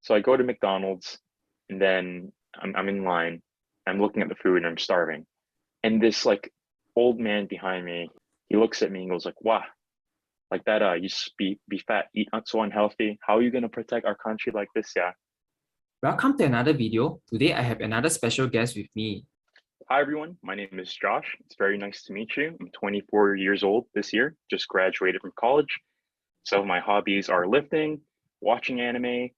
So I go to McDonald's and then I'm in line. I'm looking at the food and I'm starving. And this like old man behind me, he looks at me and goes like, "Wow, like that, you just be fat, eat not so unhealthy. How are you gonna protect our country like this? Yeah." Welcome to another video. Today I have another special guest with me. Hi everyone, my name is Josh. It's very nice to meet you. I'm 24 years old this year, just graduated from college. Some of my hobbies are lifting, watching anime,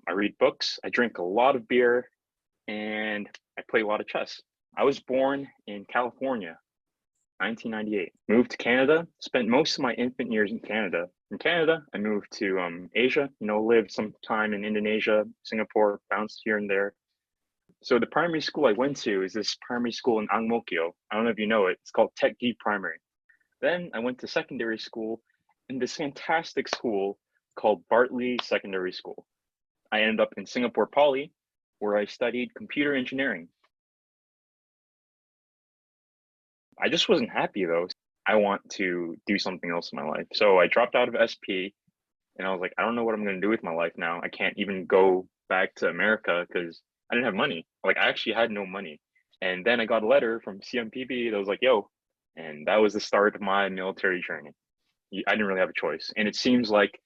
I read books, I drink a lot of beer, and I play a lot of chess. I was born in California, 1998. Moved to Canada, spent most of my infant years in Canada. From Canada, I moved to Asia, lived some time in Indonesia, Singapore, bounced here and there. So the primary school I went to is this primary school in Ang Mo Kio. I don't know if you know it. It's called Tech D Primary. Then I went to secondary school in this fantastic school called Bartley Secondary School. I ended up in Singapore Poly, where I studied computer engineering. I just wasn't happy though. I want to do something else in my life. So I dropped out of SP and I was like, I don't know what I'm going to do with my life now. I can't even go back to America because I didn't have money. Like I actually had no money. And then I got a letter from CMPB that was like, yo, and that was the start of my military journey. I didn't really have a choice. And it seems like,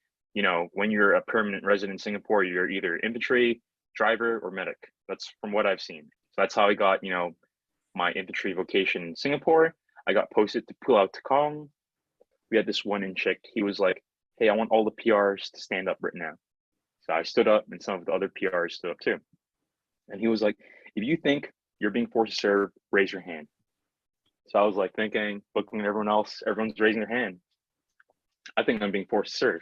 when you're a permanent resident in Singapore, you're either infantry, driver, or medic. That's from what I've seen. So that's how I got, my infantry vocation in Singapore. I got posted to Pulau Tekong. We had this one in chick. He was like, hey, I want all the PRs to stand up right now. So I stood up and some of the other PRs stood up too. And he was like, if you think you're being forced to serve, raise your hand. So I was like thinking, looking at everyone else, everyone's raising their hand. I think I'm being forced to serve.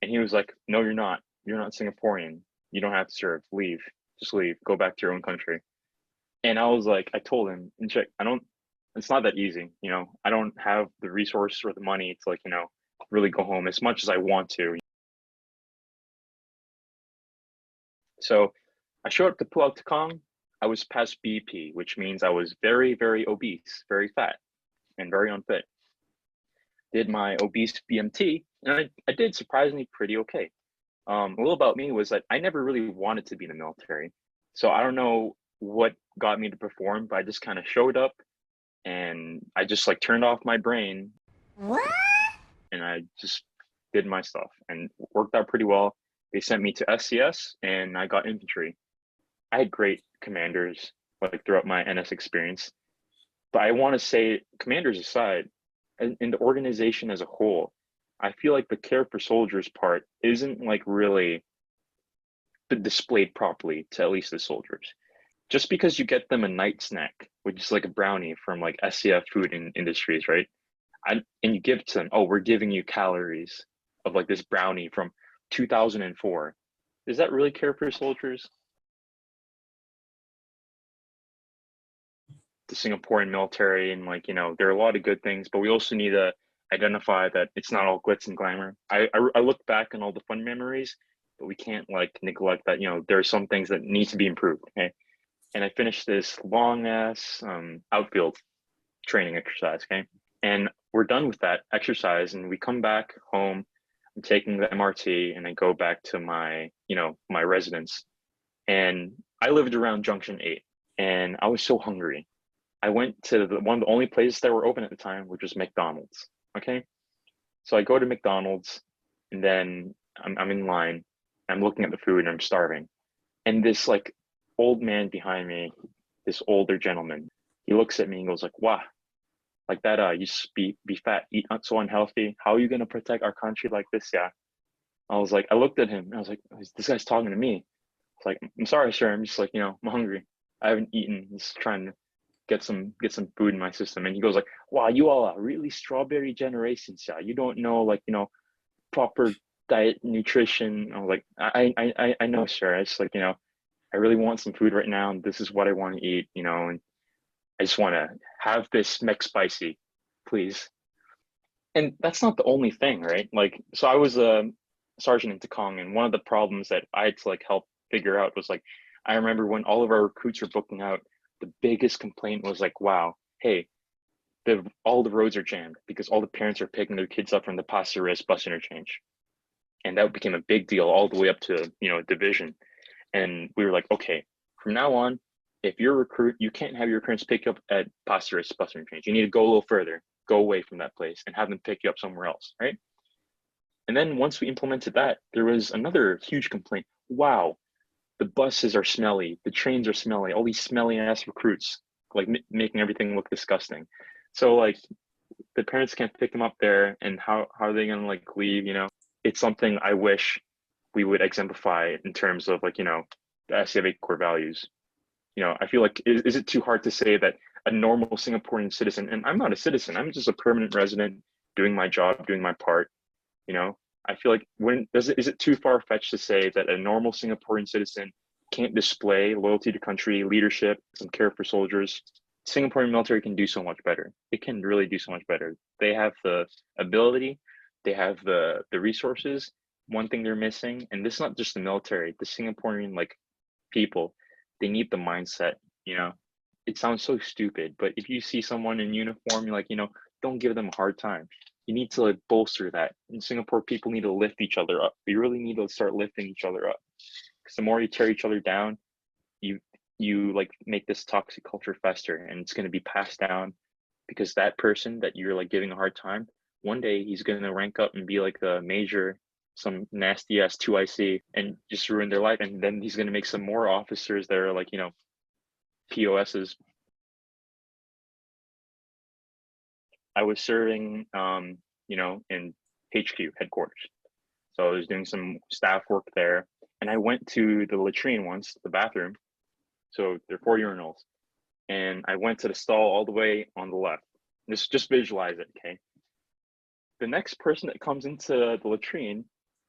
And he was like, no, you're not. You're not Singaporean. You don't have to serve. Leave. Just leave. Go back to your own country. And I was like, I told him, and check, it's not that easy. I don't have the resource or the money to really go home as much as I want to. So I showed up to Pulau Tekong. I was past BP, which means I was very, very obese, very fat, and very unfit. Did my obese BMT, and I did surprisingly pretty okay. A little about me was that I never really wanted to be in the military. So I don't know what got me to perform, but I just kind of showed up and I just like turned off my brain. What? And I just did my stuff and worked out pretty well. They sent me to SCS and I got infantry. I had great commanders like throughout my NS experience. But I want to say, commanders aside, in the organization as a whole, I feel like the care for soldiers part isn't like really displayed properly to at least the soldiers. Just because you get them a night snack, which is like a brownie from like SCF food industries, right? And you give to them, oh, we're giving you calories of like this brownie from 2004. Is that really care for soldiers? The Singaporean military and there are a lot of good things, but we also need to identify that it's not all glitz and glamour. I look back on all the fun memories, but we can't neglect that, there are some things that need to be improved. Okay. And I finished this long ass outfield training exercise. Okay. And we're done with that exercise and we come back home. I'm taking the MRT and I go back to my, my residence. And I lived around Junction 8 and I was so hungry. I went to one of the only places that were open at the time, which was McDonald's. Okay. So I go to McDonald's and then I'm in line. I'm looking at the food and I'm starving. And this old man behind me, this older gentleman, he looks at me and goes like, wow, like that, you just be fat, eat not so unhealthy. How are you going to protect our country like this? Yeah. I was like, I looked at him and I was like, this guy's talking to me. It's like, I'm sorry, sir. I'm just I'm hungry. I haven't eaten. Just trying to get some food in my system. And he goes like, wow, you all are really strawberry generations. Yeah. You don't know proper diet, nutrition. I was like, I know, sir. I just I really want some food right now. And this is what I want to eat, and I just want to have this McSpicy, please. And that's not the only thing, right? So I was a sergeant in Tekong, and one of the problems that I had to help figure out was I remember when all of our recruits were booking out, the biggest complaint was wow, hey, all the roads are jammed because all the parents are picking their kids up from the Pasir Ris bus interchange. And that became a big deal all the way up to, division. And we were like, okay, from now on, if you're a recruit, you can't have your parents pick you up at Pasir Ris bus interchange. You need to go a little further, go away from that place, and have them pick you up somewhere else, right? And then once we implemented that, there was another huge complaint. Wow, the buses are smelly, the trains are smelly, all these smelly ass recruits, like making everything look disgusting. So like the parents can't pick them up there, and how are they gonna like leave? You know, it's something I wish we would exemplify in terms of like, you know, the SCF core values. You know, I feel like is it too hard to say that a normal Singaporean citizen, and I'm not a citizen, I'm just a permanent resident doing my job, doing my part, you know, I feel like is it too far fetched to say that a normal Singaporean citizen can't display loyalty to country, leadership, and care for soldiers? Singaporean military can do so much better. It can really do so much better. They have the ability, they have the resources. One thing they're missing, and this is not just the military, the Singaporean like people, they need the mindset, you know. It sounds so stupid, but if you see someone in uniform, you're like, you know, don't give them a hard time. You need to like bolster that. In Singapore, people need to lift each other up. We really need to start lifting each other up. Because the more you tear each other down, you you like make this toxic culture fester, and it's going to be passed down, because that person that you're like giving a hard time, one day he's going to rank up and be like a major, some nasty ass 2IC, and just ruin their life. And then he's going to make some more officers that are like, you know, POSs. I was serving, you know, in HQ headquarters. So I was doing some staff work there, and I went to the latrine once, the bathroom. So there are 4 urinals, and I went to the stall all the way on the left. Just visualize it, okay? The next person that comes into the latrine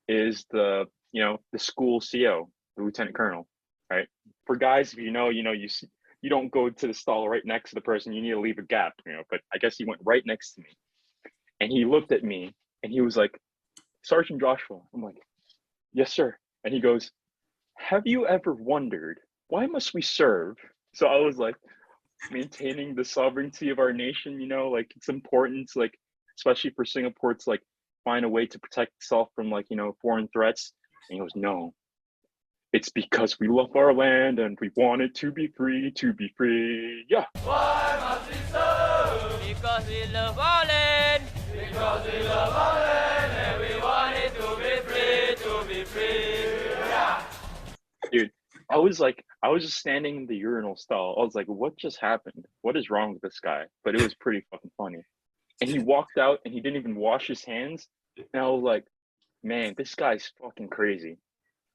is the, you know, the school CO, the lieutenant colonel, right? For guys, if you know, you don't go to the stall right next to the person. You need to leave a gap, you know. But I guess he went right next to me, and he looked at me, and he was like, "Sergeant Joshua." I'm like, "Yes, sir." And he goes, "Have you ever wondered why must we serve?" So I was like, maintaining the sovereignty of our nation, you know, like it's important, like especially for Singapore to like find a way to protect itself from like, you know, foreign threats. And he goes, "No, it's because we love our land and we want it to be free, to be free." Yeah. Why must we serve? Because we love our land. Because we love our land and we want it to be free, to be free. Yeah. Dude, I was just standing in the urinal stall. I was like, what just happened? What is wrong with this guy? But it was pretty fucking funny. And he walked out and he didn't even wash his hands. And I was like, man, this guy's fucking crazy.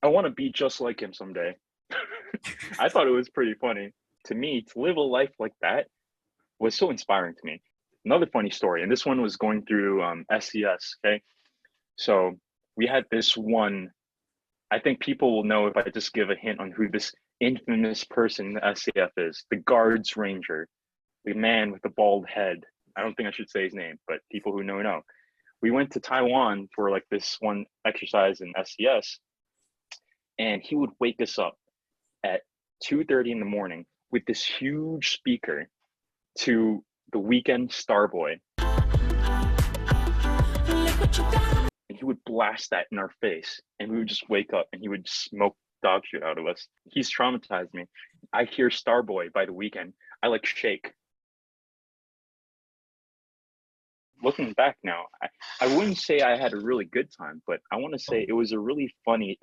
I want to be just like him someday. I thought it was pretty funny. To me, to live a life like that was so inspiring to me. Another funny story, and this one was going through SCS, okay? So we had this one, I think people will know if I just give a hint on who this infamous person in the SCF is. The Guards Ranger, the man with the bald head. I don't think I should say his name, but people who know. We went to Taiwan for like this one exercise in SCS, and he would wake us up at 2:30 in the morning with this huge speaker to the Weekend Starboy. And he would blast that in our face, and we would just wake up and he would smoke dog shit out of us. He's traumatized me. I hear Starboy by the Weekend, I like shake. Looking back now, I wouldn't say I had a really good time, but I want to say it was a funny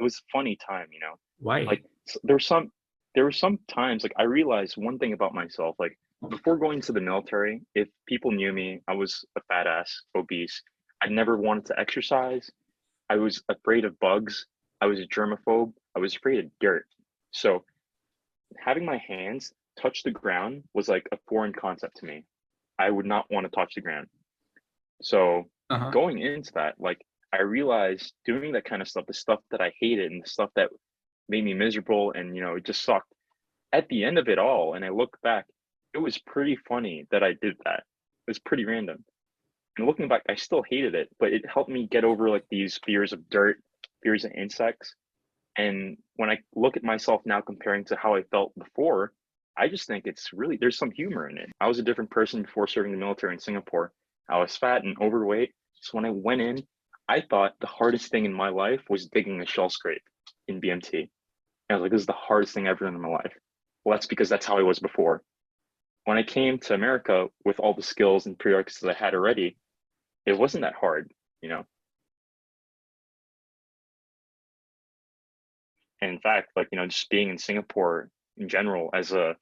time, you know. Why? Like there were some times like I realized one thing about myself, like before going to the military, if people knew me, I was a fat ass, obese. I never wanted to exercise. I was afraid of bugs. I was a germaphobe. I was afraid of dirt. So having my hands touch the ground was like a foreign concept to me. I would not want to touch the ground. So going into that, like I realized doing that kind of stuff, the stuff that I hated and the stuff that made me miserable and, you know, it just sucked. At the end of it all, and I look back, it was pretty funny that I did that. It was pretty random. And looking back, I still hated it, but it helped me get over like these fears of dirt, fears of insects. And when I look at myself now comparing to how I felt before, I just think it's really, there's some humor in it. I was a different person before serving the military in Singapore. I was fat and overweight. So when I went in, I thought the hardest thing in my life was digging a shell scrape in BMT. And I was like, this is the hardest thing I've ever done in my life. Well, that's because that's how I was before. When I came to America with all the skills and prerequisites I had already, it wasn't that hard, you know. And in fact, like, you know, just being in Singapore in general as a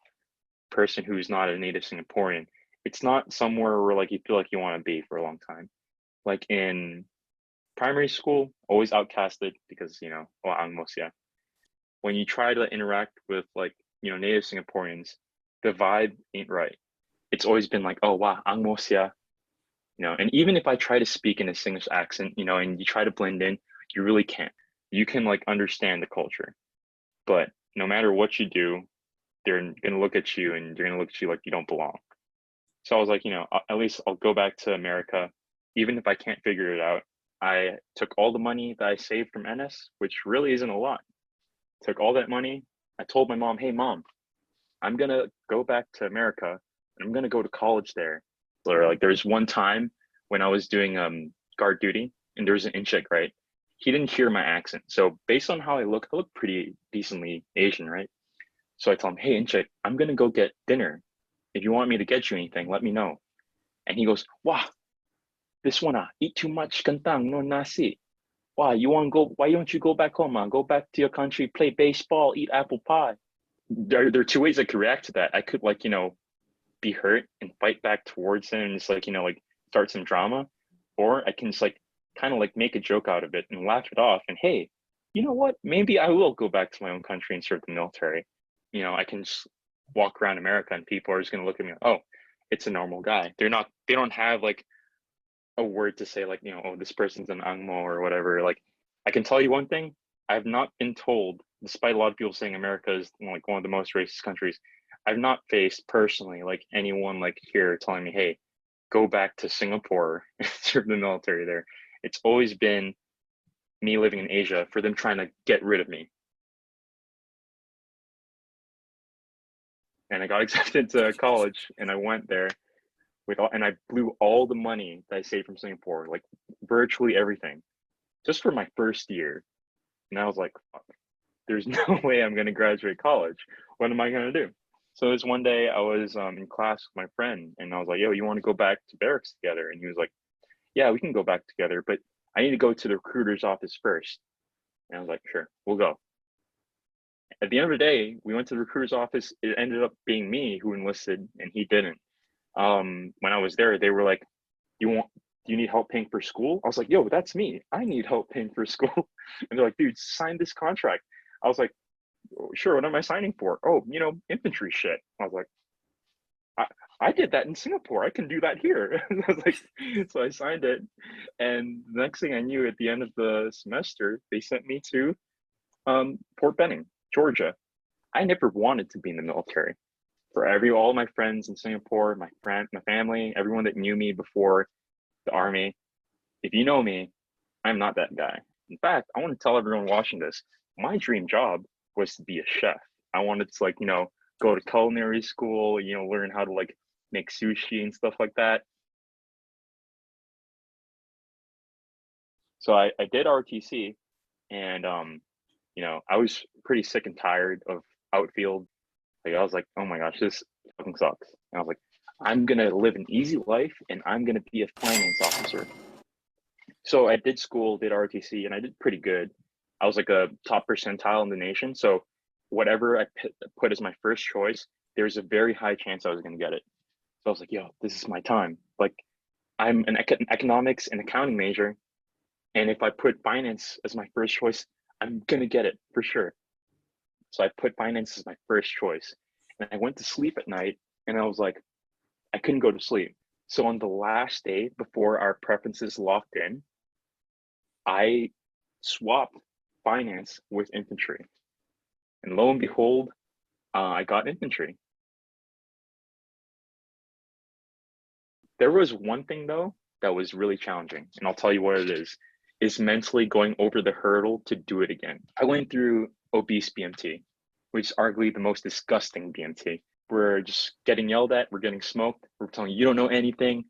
person who's not a native Singaporean, it's not somewhere where like you feel like you want to be for a long time. Like in primary school, always outcasted because, you know, well, angmos, yeah. When you try to interact with like, you know, native Singaporeans, the vibe ain't right. It's always been like, oh, wow, angmos, yeah. You know, and even if I try to speak in a Singlish accent, you know, and you try to blend in, you really can't. You can like understand the culture, but no matter what you do, they're gonna look at you and they're gonna look at you like you don't belong. So I was like, you know, at least I'll go back to America, even if I can't figure it out. I took all the money that I saved from NS, which really isn't a lot. Took all that money. I told my mom, hey mom, I'm gonna go back to America and I'm gonna go to college there. So like there's one time when I was doing guard duty and there was an incheck, right? He didn't hear my accent. So based on how I look pretty decently Asian, right? So I tell him, hey incheck, I'm gonna go get dinner. If you want me to get you anything, let me know. And he goes, wow, this one eat too much kentang, no nasi. Wow, you want to go? Why don't you go back home, man? Go back to your country, play baseball, eat apple pie. There are two ways I could react to that. I could like, you know, be hurt and fight back towards him and just like, you know, like start some drama, or I can just like kind of like make a joke out of it and laugh it off. And hey, you know what? Maybe I will go back to my own country and serve the military. You know, I can just walk around America and people are just gonna look at me like, oh, it's a normal guy. They don't have like a word to say like, you know, oh, this person's an angmo or whatever. Like, I can tell you one thing, I've not been told, despite a lot of people saying America is like one of the most racist countries, I've not faced personally like anyone like here telling me, hey, go back to Singapore and serve the military there. It's always been me living in Asia for them trying to get rid of me. And I got accepted to college and I went there and I blew all the money that I saved from Singapore, like virtually everything, just for my first year. And I was like, fuck, there's no way I'm gonna graduate college. What am I gonna do? So this one day I was in class with my friend and I was like, yo, you want to go back to barracks together? And he was like, yeah, we can go back together, but I need to go to the recruiter's office first. And I was like, sure, we'll go. At the end of the day, we went to the recruiter's office. It ended up being me who enlisted and he didn't. When I was there, they were like, do you need help paying for school? I was like, yo, that's me. I need help paying for school. And they're like, dude, sign this contract. I was like, oh, sure, what am I signing for? Oh, you know, infantry shit. I was like, I did that in Singapore. I can do that here. I was like, so I signed it. And the next thing I knew, at the end of the semester, they sent me to Port Benning, Georgia. I never wanted to be in the military. For all my friends in Singapore, my family, everyone that knew me before the army, if you know me, I'm not that guy. In fact, I want to tell everyone watching this, my dream job was to be a chef. I wanted to like, you know, go to culinary school, you know, learn how to like make sushi and stuff like that. So I did ROTC and you know, I was pretty sick and tired of outfield. Like I was like, oh my gosh, this fucking sucks. And I was like, I'm gonna live an easy life and I'm gonna be a finance officer. So I did school, did ROTC, and I did pretty good. I was like a top percentile in the nation. So whatever I put as my first choice, there's a very high chance I was gonna get it. So I was like, yo, this is my time. Like I'm an economics and accounting major. And if I put finance as my first choice, I'm gonna get it for sure. So I put finance as my first choice. And I went to sleep at night and I was like, I couldn't go to sleep. So on the last day before our preferences locked in, I swapped finance with infantry. And lo and behold, I got infantry. There was one thing though that was really challenging, and I'll tell you what it is mentally going over the hurdle to do it again. I went through obese BMT, which is arguably the most disgusting BMT. We're just getting yelled at, we're getting smoked, we're telling you don't know anything,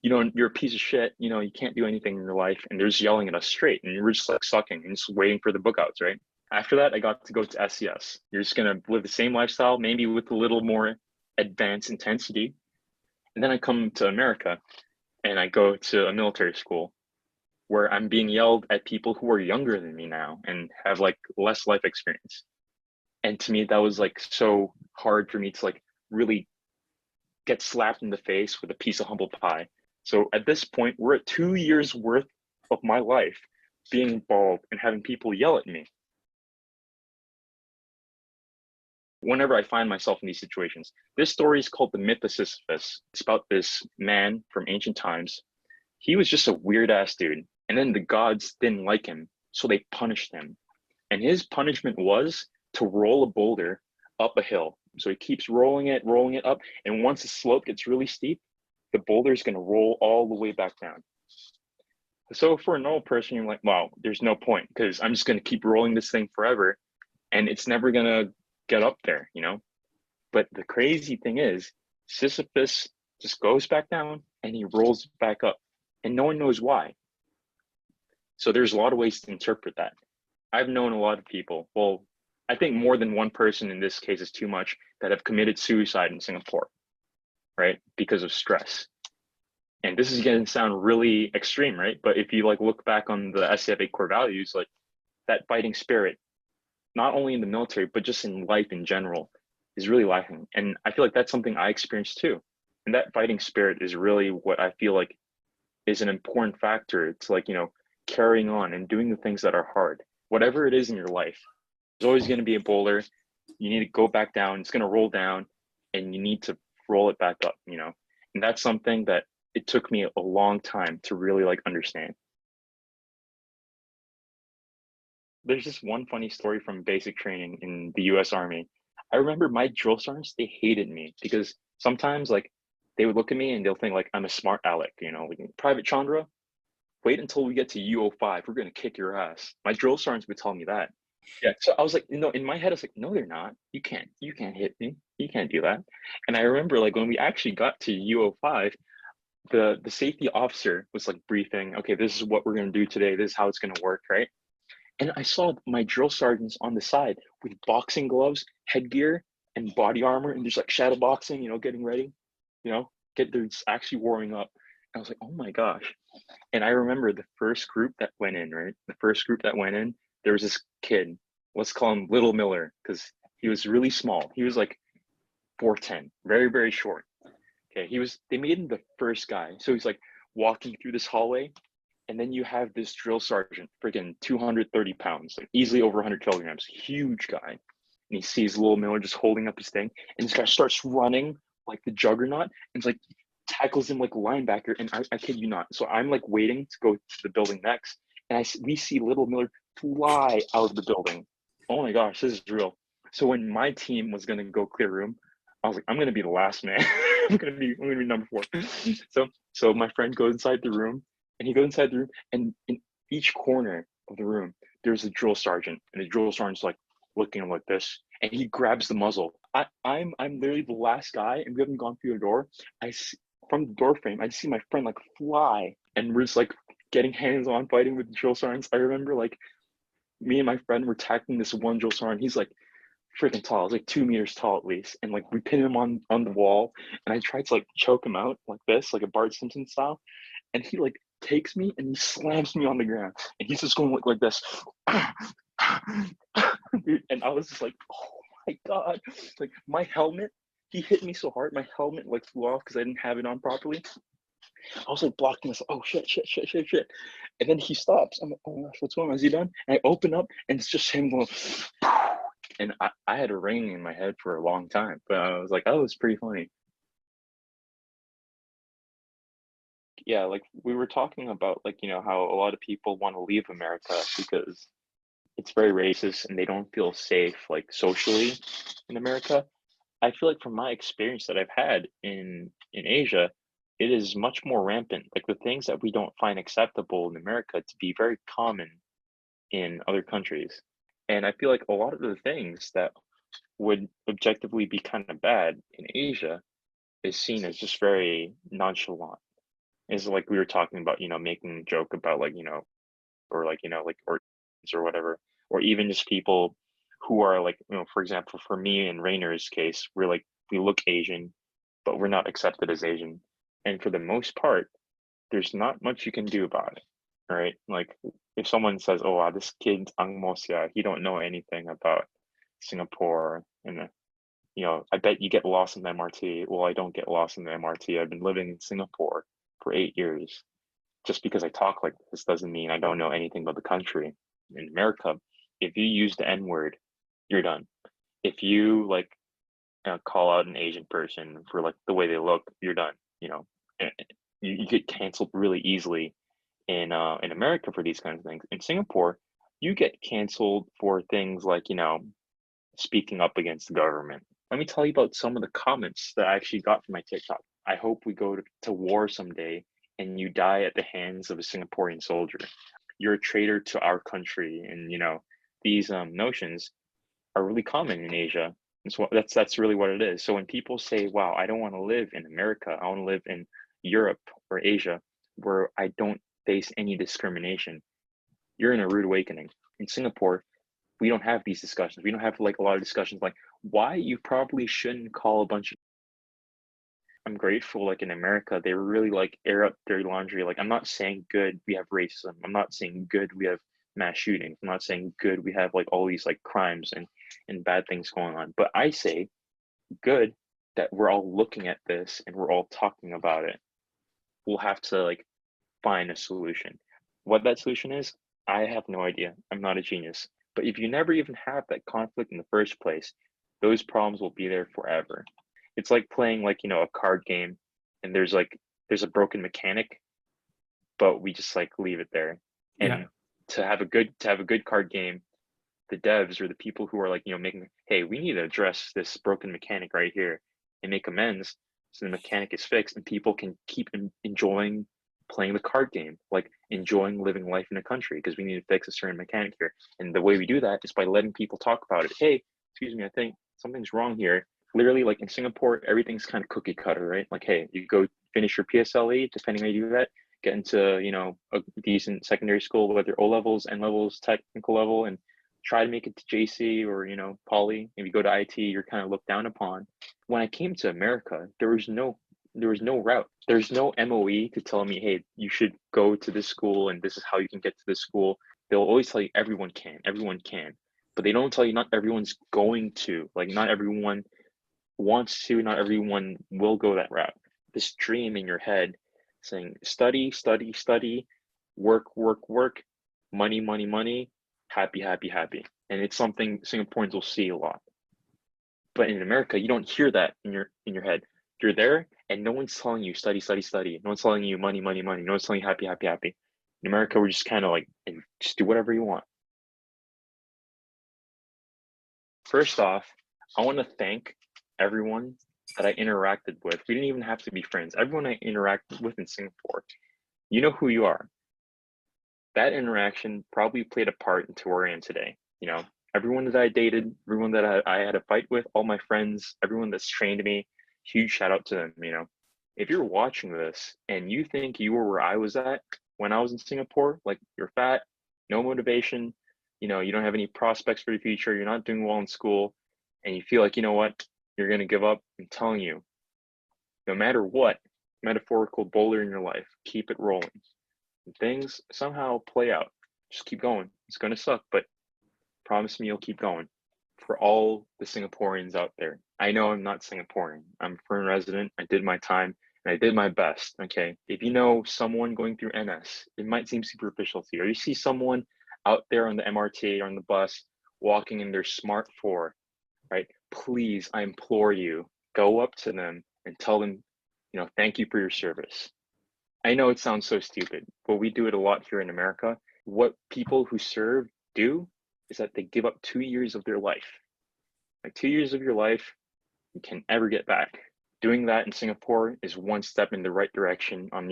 you're a piece of shit, you can't do anything in your life, and they're just yelling at us straight, and we're just like sucking and just waiting for the bookouts, right? After that, I got to go to SES. You're just gonna live the same lifestyle, maybe with a little more advanced intensity. And then I come to America and I go to a military school where I'm being yelled at people who are younger than me now and have like less life experience. And to me, that was like so hard for me to like really get slapped in the face with a piece of humble pie. So at this point, we're at 2 years worth of my life being bald and having people yell at me. Whenever I find myself in these situations, this story is called The Myth of Sisyphus. It's about this man from ancient times. He was just a weird ass dude. And then the gods didn't like him, so they punished him. And his punishment was to roll a boulder up a hill. So he keeps rolling it up. And once the slope gets really steep, the boulder is going to roll all the way back down. So for a normal person, you're like, wow, there's no point because I'm just going to keep rolling this thing forever and it's never going to get up there, you know? But the crazy thing is, Sisyphus just goes back down and he rolls back up and no one knows why. So there's a lot of ways to interpret that. I've known a lot of people, well, I think more than one person in this case is too much, that have committed suicide in Singapore, right? Because of stress. And this is going to sound really extreme, right? But if you like look back on the SCF8 core values, like that fighting spirit, not only in the military, but just in life in general, is really lacking. And I feel like that's something I experienced too. And that fighting spirit is really what I feel like is an important factor. It's like, you know, carrying on and doing the things that are hard, whatever it is in your life. There's always going to be a boulder. You need to go back down. It's going to roll down and you need to roll it back up, you know? And that's something that it took me a long time to really like understand. There's just one funny story from basic training in the US Army. I remember my drill sergeants, they hated me because sometimes like they would look at me and they'll think like I'm a smart aleck, you know, like Private Chandra, wait until we get to UO5, we're gonna kick your ass. My drill sergeants would tell me that. Yeah, so I was like, you know, in my head, I was like, no, they're not. You can't hit me. You can't do that. And I remember like when we actually got to UO5, the safety officer was like briefing, okay, this is what we're gonna do today. This is how it's gonna work, right? And I saw my drill sergeants on the side with boxing gloves, headgear, and body armor, and just like shadow boxing, you know, getting ready, you know, they're just actually warming up. And I was like, oh my gosh. And I remember the first group that went in, right? The first group that went in, there was this kid, let's call him Little Miller, because he was really small. He was like 4'10", very, very short. Okay, they made him the first guy. So he's like walking through this hallway, and then you have this drill sergeant, freaking 230 pounds, like easily over 100 kilograms, huge guy. And he sees Little Miller just holding up his thing, and this guy starts running like the juggernaut, and it's like tackles him like a linebacker. And I kid you not. So I'm like waiting to go to the building next, and we see Little Miller fly out of the building. Oh my gosh, this is real. So when my team was gonna go clear room, I was like, I'm gonna be the last man. I'm gonna be number 4. So my friend goes inside the room, and he goes inside the room, and in each corner of the room, there's a drill sergeant, and the drill sergeant's like looking like this, and he grabs the muzzle. I'm literally the last guy, and we haven't gone through the door. I see, from the door frame, I see my friend like fly, and we're just like getting hands on fighting with the drill sergeants. I remember like me and my friend were tackling this one drill sergeant. He's like freaking tall. He's like 2 meters tall at least, and like we pin him on the wall, and I tried to like choke him out like this, like a Bart Simpson style, and he like takes me and he slams me on the ground, and he's just going like this. Dude, and I was just like, oh my god, like my helmet, he hit me so hard, my helmet like flew off because I didn't have it on properly. I was like blocking this, oh shit. And then he stops. I'm like, oh my gosh, what's going on? Is he done? And I open up and it's just him going, and I had a ring in my head for a long time, but I was like, oh, it was pretty funny. Yeah, like we were talking about, like, you know, how a lot of people want to leave America because it's very racist and they don't feel safe like socially in America. I feel like from my experience that I've had in Asia, it is much more rampant. Like the things that we don't find acceptable in America to be very common in other countries. And I feel like a lot of the things that would objectively be kind of bad in Asia is seen as just very nonchalant. Is like we were talking about, you know, making a joke about like, you know, or like, you know, like or whatever. or even just people who are like, for example, for me and Rainer's case, we look Asian, but we're not accepted as Asian. And for the most part, there's not much you can do about it, right? Like if someone says, "Oh, wow, this kid's Angmosia, he don't know anything about Singapore," and I bet you get lost in the MRT. Well, I don't get lost in the MRT. I've been living in Singapore for 8 years. Just because I talk like this doesn't mean I don't know anything about the country. In America, if you use the N-word, you're done. If you call out an Asian person for like the way they look, you're done. You get canceled really easily in America for these kinds of things. In Singapore, you get canceled for things like speaking up against the government. Let me tell you about some of the comments that I actually got from my TikTok. I hope we go to war someday and you die at the hands of a Singaporean soldier. You're a traitor to our country, and these notions are really common in Asia. That's really what it is. So when people say, "Wow, I don't want to live in America. I want to live in Europe or Asia, where I don't face any discrimination," you're in a rude awakening. In Singapore, we don't have these discussions. We don't have like a lot of discussions like why you probably shouldn't call a bunch of. I'm grateful, like in America, they really like air out dirty laundry. Like I'm not saying good we have racism. I'm not saying good we have mass shootings. I'm not saying good we have like all these like crimes and bad things going on. But I say good that we're all looking at this and we're all talking about it. We'll have to like find a solution. What that solution is, I have no idea. I'm not a genius. But if you never even have that conflict in the first place, those problems will be there forever. It's like playing like, a card game and there's a broken mechanic, but we just like leave it there. And to have a good card game, the devs or the people who are like, making, hey, we need to address this broken mechanic right here and make amends so the mechanic is fixed and people can keep enjoying playing the card game, like enjoying living life in a country, because we need to fix a certain mechanic here. And the way we do that is by letting people talk about it. Hey, excuse me, I think something's wrong here. Literally, like in Singapore, everything's kind of cookie cutter, right? Like, hey, you go finish your PSLE, depending on how you do that, get into, a decent secondary school, whether O levels, N levels, technical level, and try to make it to JC or, poly. If you go to IT, you're kind of looked down upon. When I came to America, there was no route. There's no MOE to tell me, hey, you should go to this school and this is how you can get to this school. They'll always tell you everyone can, but they don't tell you not everyone's going to, like not everyone wants to, not everyone will go that route. This dream in your head saying study, study, study, work, work, work, money, money, money, happy, happy, happy. And it's something Singaporeans will see a lot. But in America, you don't hear that in your head. You're there and no one's telling you study, study, study. No one's telling you money, money, money. No one's telling you happy, happy, happy. In America, we're just kind of like, just do whatever you want. First off, I want to thank everyone that I interacted with. We didn't even have to be friends. Everyone I interacted with in Singapore, you know who you are. That interaction probably played a part into where I am today. Everyone that I dated, everyone that I had a fight with, all my friends, everyone that's trained me, huge shout out to them. If you're watching this and you think you were where I was at when I was in Singapore, like you're fat, no motivation, you don't have any prospects for the future, you're not doing well in school, and you feel like, you're going to give up, I'm telling you, no matter what metaphorical boulder in your life, keep it rolling. And things somehow play out. Just keep going. It's going to suck, but promise me you'll keep going. For all the Singaporeans out there, I know I'm not Singaporean. I'm a foreign resident. I did my time and I did my best. Okay. If you know someone going through NS, it might seem superficial to you, or you see someone out there on the MRT or on the bus walking in their Smart 4, right? Please, I implore you, go up to them and tell them, thank you for your service. I know it sounds so stupid, but we do it a lot here in America. What people who serve do is that they give up 2 years of their life. Like 2 years of your life, you can ever get back. Doing that in Singapore is one step in the right direction on,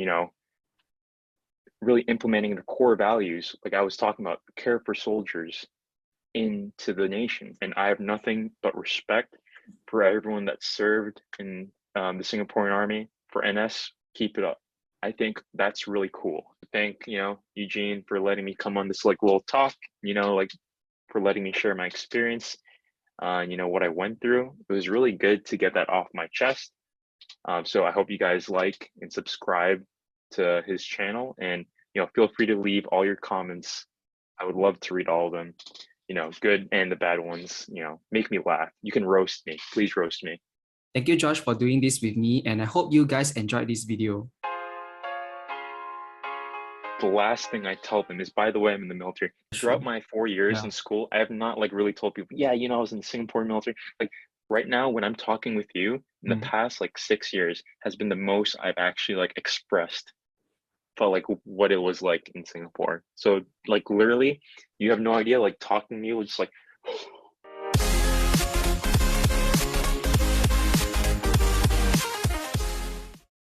really implementing the core values, like I was talking about, care for soldiers into the nation. And I have nothing but respect for everyone that served in the Singaporean Army. For NS, keep it up. I think that's really cool. Thank Eugene for letting me come on this like little talk, for letting me share my experience, what I went through. It was really good to get that off my chest. So I hope you guys like and subscribe to his channel, and feel free to leave all your comments. I would love to read all of them, good and the bad ones. Make me laugh. You can roast me. Please roast me. Thank you, Josh, for doing this with me, and I hope you guys enjoyed this video. The last thing I tell them is, by the way, I'm in the military. Throughout my 4 years in school, I have not really told people, yeah, I was in the Singapore military. Like right now, when I'm talking with you, in the past 6 years has been the most I've actually expressed, felt what it was like in Singapore. So literally, you have no idea. Talking to me was just